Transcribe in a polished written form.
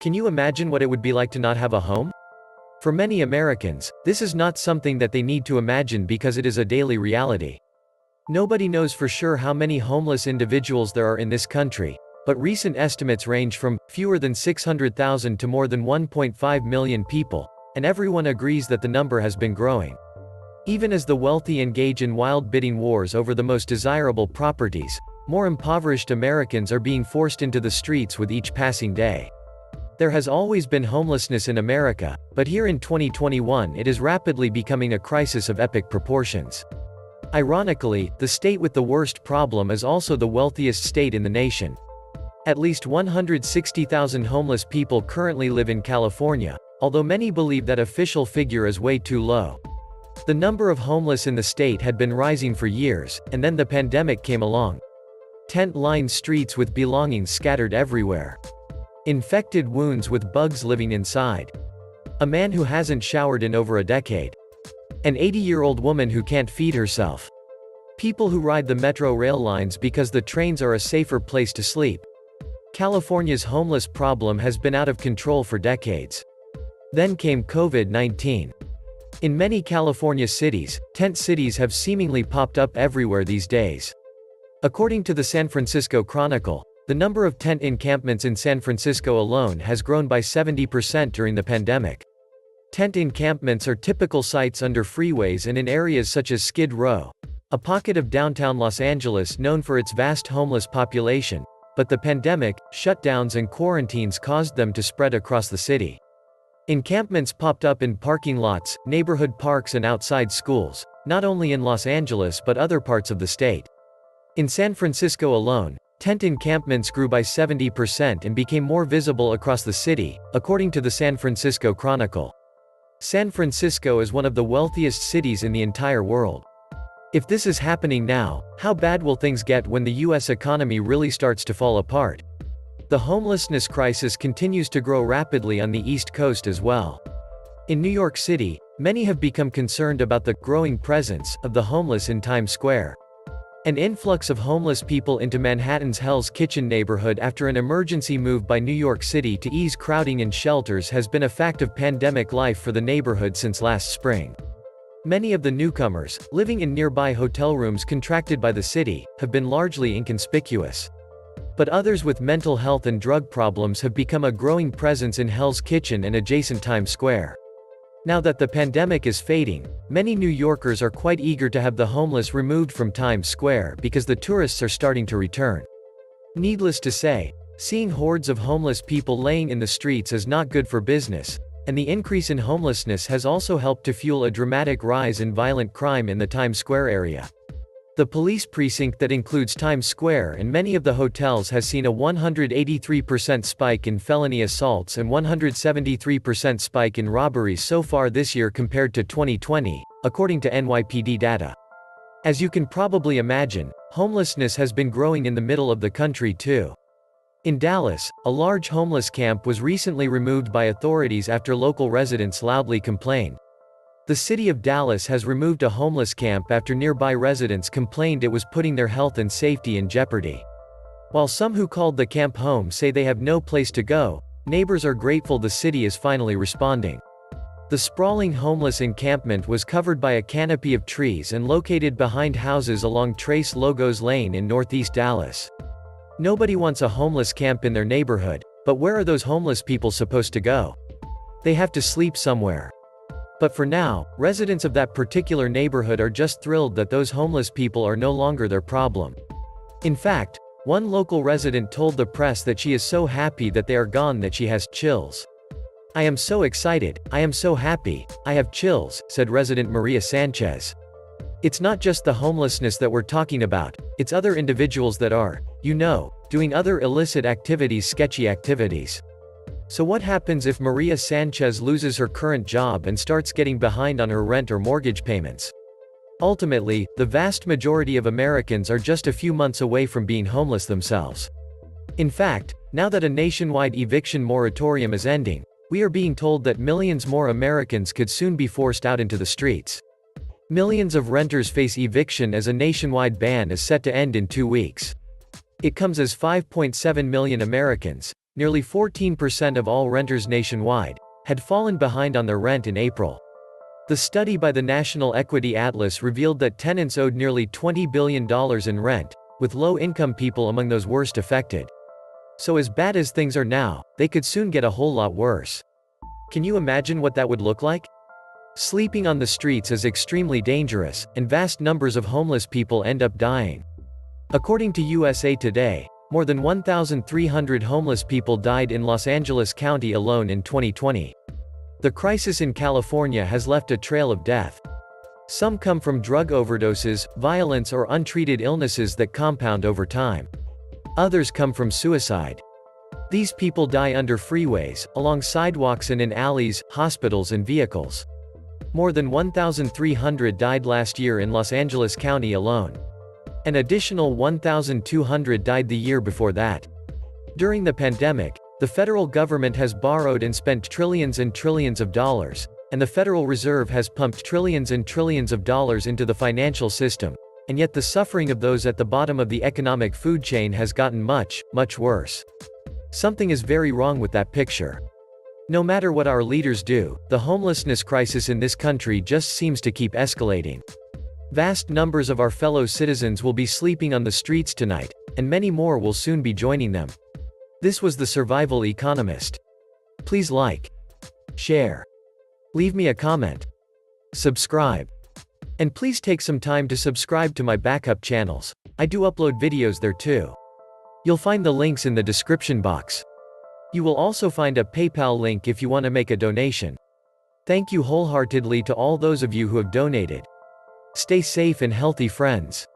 Can you imagine what it would be like to not have a home? For many Americans, this is not something that they need to imagine because it is a daily reality. Nobody knows for sure how many homeless individuals there are in this country, but recent estimates range from fewer than 600,000 to more than 1.5 million people, and everyone agrees that the number has been growing. Even as the wealthy engage in wild bidding wars over the most desirable properties, more impoverished Americans are being forced into the streets with each passing day. There has always been homelessness in America, but here in 2021 it is rapidly becoming a crisis of epic proportions. Ironically, the state with the worst problem is also the wealthiest state in the nation. At least 160,000 homeless people currently live in California, although many believe that official figure is way too low. The number of homeless in the state had been rising for years, and then the pandemic came along. Tent-lined streets with belongings scattered everywhere. Infected wounds with bugs living inside. A man who hasn't showered in over a decade. An 80-year-old woman who can't feed herself. People who ride the metro rail lines because the trains are a safer place to sleep. California's homeless problem has been out of control for decades. Then came COVID-19. In many California cities, tent cities have seemingly popped up everywhere these days. According to the San Francisco Chronicle, the number of tent encampments in San Francisco alone has grown by 70% during the pandemic. Tent encampments are typical sites under freeways and in areas such as Skid Row, a pocket of downtown Los Angeles known for its vast homeless population, but the pandemic, shutdowns and quarantines caused them to spread across the city. Encampments popped up in parking lots, neighborhood parks and outside schools, not only in Los Angeles but other parts of the state. In San Francisco alone, tent encampments grew by 70% and became more visible across the city, according to the San Francisco Chronicle. San Francisco is one of the wealthiest cities in the entire world. If this is happening now, how bad will things get when the US economy really starts to fall apart? The homelessness crisis continues to grow rapidly on the East Coast as well. In New York City, many have become concerned about the growing presence of the homeless in Times Square. An influx of homeless people into Manhattan's Hell's Kitchen neighborhood after an emergency move by New York City to ease crowding in shelters has been a fact of pandemic life for the neighborhood since last spring. Many of the newcomers, living in nearby hotel rooms contracted by the city, have been largely inconspicuous. But others with mental health and drug problems have become a growing presence in Hell's Kitchen and adjacent Times Square. Now that the pandemic is fading, many New Yorkers are quite eager to have the homeless removed from Times Square because the tourists are starting to return. Needless to say, seeing hordes of homeless people laying in the streets is not good for business, and the increase in homelessness has also helped to fuel a dramatic rise in violent crime in the Times Square area. The police precinct that includes Times Square and many of the hotels has seen a 183% spike in felony assaults and 173% spike in robberies so far this year compared to 2020, according to NYPD data. As you can probably imagine, homelessness has been growing in the middle of the country too. In Dallas, a large homeless camp was recently removed by authorities after local residents loudly complained. The city of Dallas has removed a homeless camp after nearby residents complained it was putting their health and safety in jeopardy. While some who called the camp home say they have no place to go, neighbors are grateful the city is finally responding. The sprawling homeless encampment was covered by a canopy of trees and located behind houses along Trace Logos Lane in northeast Dallas. Nobody wants a homeless camp in their neighborhood, but where are those homeless people supposed to go? They have to sleep somewhere. But for now, residents of that particular neighborhood are just thrilled that those homeless people are no longer their problem. In fact, one local resident told the press that she is so happy that they are gone that she has chills. "I am so excited, I am so happy, I have chills," said resident Maria Sanchez. It's not just the homelessness that we're talking about, it's other individuals that are, doing other illicit activities, sketchy activities. So what happens if Maria Sanchez loses her current job and starts getting behind on her rent or mortgage payments? Ultimately, the vast majority of Americans are just a few months away from being homeless themselves. In fact, now that a nationwide eviction moratorium is ending, we are being told that millions more Americans could soon be forced out into the streets. Millions of renters face eviction as a nationwide ban is set to end in 2 weeks. It comes as 5.7 million Americans, nearly 14% of all renters nationwide, had fallen behind on their rent in April. The study by the National Equity Atlas revealed that tenants owed nearly $20 billion in rent, with low-income people among those worst affected. So as bad as things are now, they could soon get a whole lot worse. Can you imagine what that would look like? Sleeping on the streets is extremely dangerous, and vast numbers of homeless people end up dying. According to USA Today, more than 1,300 homeless people died in Los Angeles County alone in 2020. The crisis in California has left a trail of death. Some come from drug overdoses, violence, or untreated illnesses that compound over time. Others come from suicide. These people die under freeways, along sidewalks, and in alleys, hospitals, and vehicles. More than 1,300 died last year in Los Angeles County alone. An additional 1,200 died the year before that. During the pandemic, the federal government has borrowed and spent trillions and trillions of dollars, and the Federal Reserve has pumped trillions and trillions of dollars into the financial system, and yet the suffering of those at the bottom of the economic food chain has gotten much, much worse. Something is very wrong with that picture. No matter what our leaders do, the homelessness crisis in this country just seems to keep escalating. Vast numbers of our fellow citizens will be sleeping on the streets tonight, and many more will soon be joining them. This was The Survival Economist. Please like, share, leave me a comment, subscribe. And please take some time to subscribe to my backup channels. I do upload videos there too. You'll find the links in the description box. You will also find a PayPal link if you want to make a donation. Thank you wholeheartedly to all those of you who have donated. Stay safe and healthy, friends.